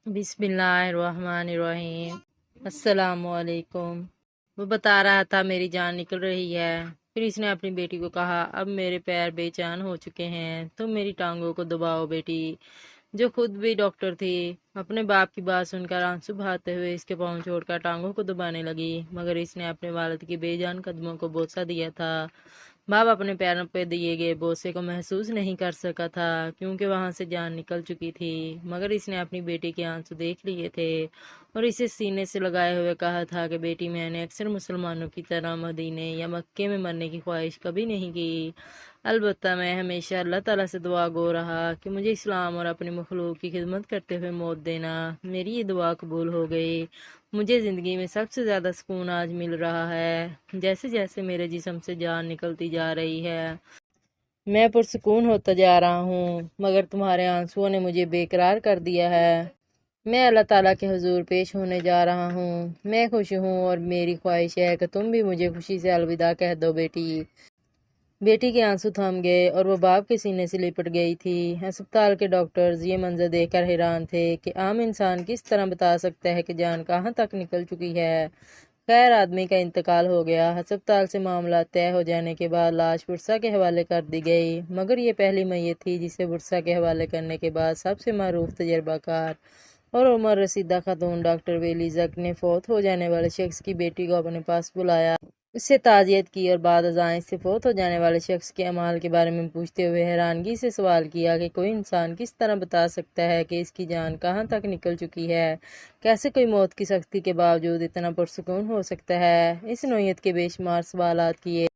بسم اللہ الرحمن الرحیم۔ السلام علیکم۔ وہ بتا رہا تھا میری جان نکل رہی ہے۔ پھر اس نے اپنی بیٹی کو کہا، اب میرے پیر بے جان ہو چکے ہیں، تم میری ٹانگوں کو دباؤ بیٹی، جو خود بھی ڈاکٹر تھی۔ اپنے باپ کی بات سن کر آنسو بہاتے ہوئے اس کے پاؤں چھوڑ کر ٹانگوں کو دبانے لگی، مگر اس نے اپنے والد کے بے جان قدموں کو بوسہ دیا تھا۔ باپ اپنے پیروں پہ دیے گئے بوسے کو محسوس نہیں کر سکا تھا، کیونکہ وہاں سے جان نکل چکی تھی، مگر اس نے اپنی بیٹی کے آنسو دیکھ لیے تھے اور اسے سینے سے لگائے ہوئے کہا تھا کہ بیٹی، میں نے اکثر مسلمانوں کی طرح مدینے یا مکے میں مرنے کی خواہش کبھی نہیں کی، البتہ میں ہمیشہ اللہ تعالیٰ سے دعا گو رہا کہ مجھے اسلام اور اپنی مخلوق کی خدمت کرتے ہوئے موت دینا۔ میری یہ دعا قبول ہو گئی۔ مجھے زندگی میں سب سے زیادہ سکون آج مل رہا ہے۔ جیسے جیسے میرے جسم سے جان نکلتی جا رہی ہے، میں پرسکون ہوتا جا رہا ہوں، مگر تمہارے آنسوؤں نے مجھے بے قرار کر دیا ہے۔ میں اللہ تعالیٰ کے حضور پیش ہونے جا رہا ہوں۔ میں خوش ہوں اور میری خواہش ہے کہ تم بھی مجھے خوشی سے الوداع کہہ دو بیٹی۔ بیٹی کے آنسو تھم گئے اور وہ باپ کے سینے سے لپٹ گئی تھی۔ ہسپتال کے ڈاکٹرز یہ منظر دیکھ کر حیران تھے کہ عام انسان کس طرح بتا سکتا ہے کہ جان کہاں تک نکل چکی ہے۔ خیر، آدمی کا انتقال ہو گیا۔ ہسپتال سے معاملات طے ہو جانے کے بعد لاش ورثاء کے حوالے کر دی گئی، مگر یہ پہلی میت تھی جسے ورثاء کے حوالے کرنے کے بعد سب سے معروف تجربہ کار اور عمر رسیدہ خاتون ڈاکٹر ویلی زک نے فوت ہو جانے والے شخص کی بیٹی کو اپنے پاس بلایا، اس سے تعزیت کی اور بعد ازاں اس سے فوت ہو جانے والے شخص کے اعمال کے بارے میں پوچھتے ہوئے حیرانگی سے سوال کیا کہ کوئی انسان کس طرح بتا سکتا ہے کہ اس کی جان کہاں تک نکل چکی ہے؟ کیسے کوئی موت کی سختی کے باوجود اتنا پرسکون ہو سکتا ہے؟ اس نوعیت کے بے شمار سوالات کیے،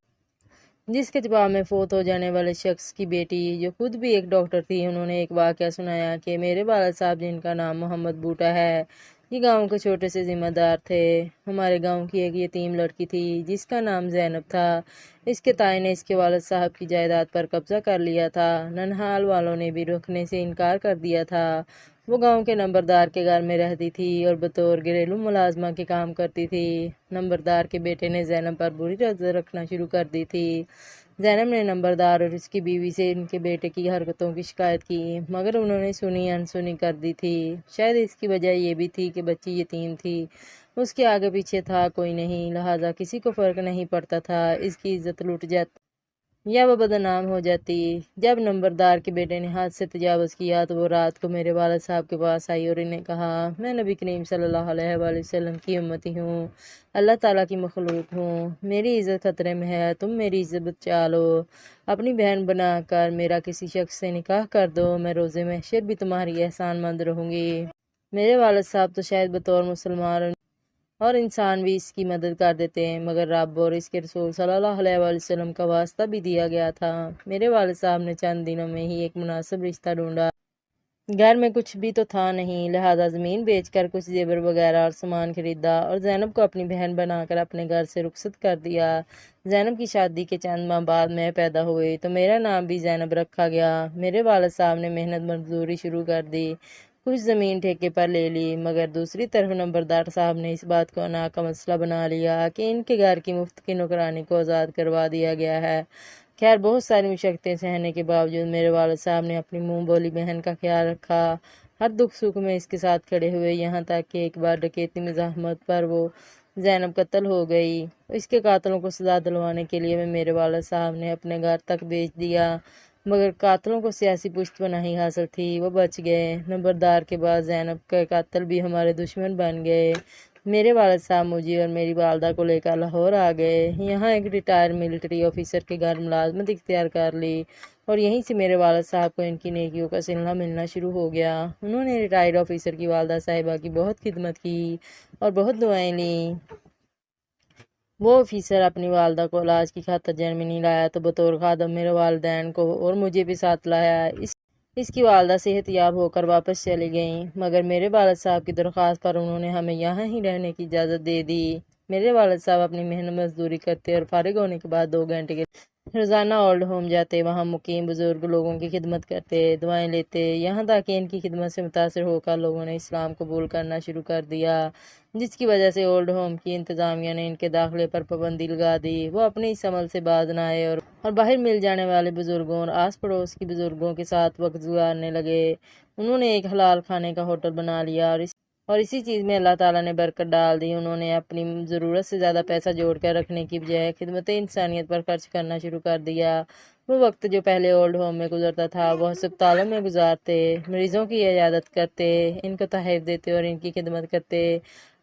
جس کے جواب میں فوت ہو جانے والے شخص کی بیٹی، جو خود بھی ایک ڈاکٹر تھی، انہوں نے ایک واقعہ سنایا کہ میرے والد صاحب، جن کا نام محمد بوٹا ہے، یہ گاؤں کے چھوٹے سے ذمہ دار تھے۔ ہمارے گاؤں کی ایک یتیم لڑکی تھی جس کا نام زینب تھا۔ اس کے تائی نے اس کے والد صاحب کی جائیداد پر قبضہ کر لیا تھا۔ ننہال والوں نے بھی رکنے سے انکار کر دیا تھا۔ وہ گاؤں کے نمبردار کے گھر میں رہتی تھی اور بطور گھریلو ملازمہ کے کام کرتی تھی۔ نمبردار کے بیٹے نے زینب پر بری نظر رکھنا شروع کر دی تھی۔ زینب نے نمبردار اور اس کی بیوی سے ان کے بیٹے کی حرکتوں کی شکایت کی، مگر انہوں نے سنی انسنی کر دی تھی۔ شاید اس کی وجہ یہ بھی تھی کہ بچی یتیم تھی، اس کے آگے پیچھے تھا کوئی نہیں، لہٰذا کسی کو فرق نہیں پڑتا تھا، اس کی عزت لٹ جاتی یا وہ بدنام ہو جاتی۔ جب نمبردار کے بیٹے نے حد سے تجاوز کیا تو وہ رات کو میرے والد صاحب کے پاس آئی اور انہیں کہا، میں نبی کریم صلی اللہ علیہ وآلہ وسلم کی امتی ہوں، اللہ تعالیٰ کی مخلوق ہوں، میری عزت خطرے میں ہے، تم میری عزت بچا لو، اپنی بہن بنا کر میرا کسی شخص سے نکاح کر دو، میں روز محشر بھی تمہاری احسان مند رہوں گی۔ میرے والد صاحب تو شاید بطور مسلمان اور انسان بھی اس کی مدد کر دیتے ہیں، مگر رب اور اس کے رسول صلی اللہ علیہ وآلہ وسلم کا واسطہ بھی دیا گیا تھا۔ میرے والد صاحب نے چند دنوں میں ہی ایک مناسب رشتہ ڈھونڈا۔ گھر میں کچھ بھی تو تھا نہیں، لہٰذا زمین بیچ کر کچھ زیور وغیرہ اور سامان خریدا اور زینب کو اپنی بہن بنا کر اپنے گھر سے رخصت کر دیا۔ زینب کی شادی کے چند ماہ بعد میں پیدا ہوئی تو میرا نام بھی زینب رکھا گیا۔ میرے والد صاحب نے محنت مزدوری شروع کر دی، کچھ زمین ٹھیکے پر لے لی، مگر دوسری طرف نمبردار صاحب نے اس بات کو انا کا مسئلہ بنا لیا کہ ان کے گھر کی مفت کی نوکرانی کو آزاد کروا دیا گیا ہے۔ خیر، بہت ساری مشقتیں سہنے کے باوجود میرے والد صاحب نے اپنی منہ بولی بہن کا خیال رکھا، ہر دکھ سکھ میں اس کے ساتھ کھڑے ہوئے، یہاں تک کہ ایک بار ڈکیتی مزاحمت پر وہ زینب قتل ہو گئی۔ اس کے قاتلوں کو سزا دلوانے کے لیے میرے والد صاحب نے اپنے گھر تک بھیج دیا، مگر قاتلوں کو سیاسی پشت پناہی حاصل تھی، وہ بچ گئے۔ نمبردار کے بعد زینب کے قاتل بھی ہمارے دشمن بن گئے۔ میرے والد صاحب مجھے اور میری والدہ کو لے کر لاہور آ گئے، یہاں ایک ریٹائر ملٹری آفیسر کے گھر ملازمت اختیار کر لی اور یہیں سے میرے والد صاحب کو ان کی نیکیوں کا صلہ ملنا شروع ہو گیا۔ انہوں نے ریٹائرڈ آفیسر کی والدہ صاحبہ کی بہت خدمت کی اور بہت دعائیں لیں۔ وہ آفیسر اپنی والدہ کو علاج کی خاطر جرمنی لایا تو بطور خادم میرے والدین کو اور مجھے بھی ساتھ لایا۔ اس کی والدہ صحت یاب ہو کر واپس چلی گئیں، مگر میرے والد صاحب کی درخواست پر انہوں نے ہمیں یہاں ہی رہنے کی اجازت دے دی۔ میرے والد صاحب اپنی محنت مزدوری کرتے اور فارغ ہونے کے بعد 2 گھنٹے کے روزانہ اولڈ ہوم جاتے، وہاں مقیم بزرگ لوگوں کی خدمت کرتے، دعائیں لیتے، یہاں تک کہ ان کی خدمت سے متاثر ہو کر لوگوں نے اسلام قبول کرنا شروع کر دیا، جس کی وجہ سے اولڈ ہوم کی انتظامیہ نے ان کے داخلے پر پابندی لگا دی۔ وہ اپنے اس عمل سے باز نہ آئے اور باہر مل جانے والے بزرگوں اور آس پڑوس کی بزرگوں کے ساتھ وقت گزارنے لگے۔ انہوں نے ایک حلال کھانے کا ہوٹل بنا لیا اور اسی چیز میں اللہ تعالیٰ نے برکت ڈال دی۔ انہوں نے اپنی ضرورت سے زیادہ پیسہ جوڑ کر رکھنے کی بجائے خدمت انسانیت پر خرچ کرنا شروع کر دیا۔ وہ وقت جو پہلے اولڈ ہوم میں گزرتا تھا وہ ہسپتالوں میں گزارتے، مریضوں کی عیادت کرتے، ان کو تحائف دیتے اور ان کی خدمت کرتے۔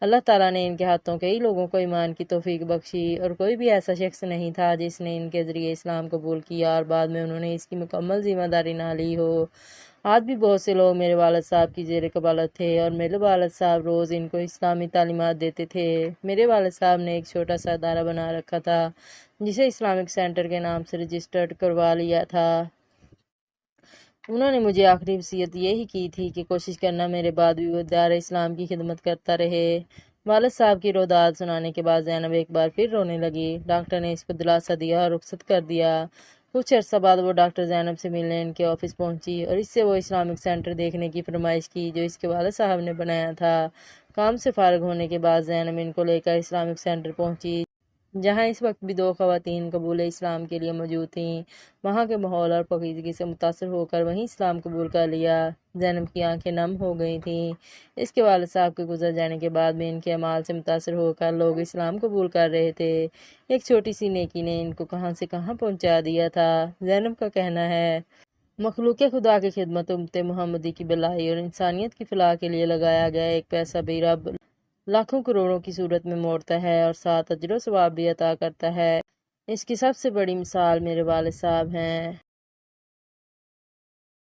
اللہ تعالیٰ نے ان کے ہاتھوں کئی لوگوں کو ایمان کی توفیق بخشی، اور کوئی بھی ایسا شخص نہیں تھا جس نے ان کے ذریعے اسلام قبول کیا اور بعد میں انہوں نے اس کی مکمل ذمہ داری نہ لی ہو۔ آج بھی بہت سے لوگ میرے والد صاحب کی زیر قبالت تھے اور میرے والد صاحب روز ان کو اسلامی تعلیمات دیتے تھے۔ میرے والد صاحب نے ایک چھوٹا سا ادارہ بنا رکھا تھا جسے اسلامک سینٹر کے نام سے رجسٹرڈ کروا لیا تھا۔ انہوں نے مجھے آخری وصیت یہی کی تھی کہ کوشش کرنا میرے بعد بھی وہ ادارہ اسلام کی خدمت کرتا رہے۔ والد صاحب کی روداد سنانے کے بعد زینب ایک بار پھر رونے لگی۔ ڈاکٹر نے اس کو دلاسا دیا اور رخصت کر دیا۔ کچھ عرصہ بعد وہ ڈاکٹر زینب سے ملنے ان کے آفس پہنچی اور اس سے وہ اسلامک سینٹر دیکھنے کی فرمائش کی جو اس کے والد صاحب نے بنایا تھا۔ کام سے فارغ ہونے کے بعد زینب ان کو لے کر اسلامک سینٹر پہنچی، جہاں اس وقت بھی 2 خواتین قبول اسلام کے لیے موجود تھیں۔ وہاں کے ماحول اور پاکیزگی سے متاثر ہو کر وہیں اسلام قبول کر لیا۔ زینب کی آنکھیں نم ہو گئی تھیں۔ اس کے والد صاحب کے گزر جانے کے بعد بھی ان کے اعمال سے متاثر ہو کر لوگ اسلام قبول کر رہے تھے۔ ایک چھوٹی سی نیکی نے ان کو کہاں سے کہاں پہنچا دیا تھا۔ زینب کا کہنا ہے، مخلوق خدا کی خدمت امت محمدی کی بھلائی اور انسانیت کی فلاح کے لیے لگایا گیا ایک پیسہ بھی رب لاکھوں کروڑوں کی صورت میں موڑتا ہے اور ساتھ اجر و ثواب بھی عطا کرتا ہے۔ اس کی سب سے بڑی مثال میرے والد صاحب ہیں۔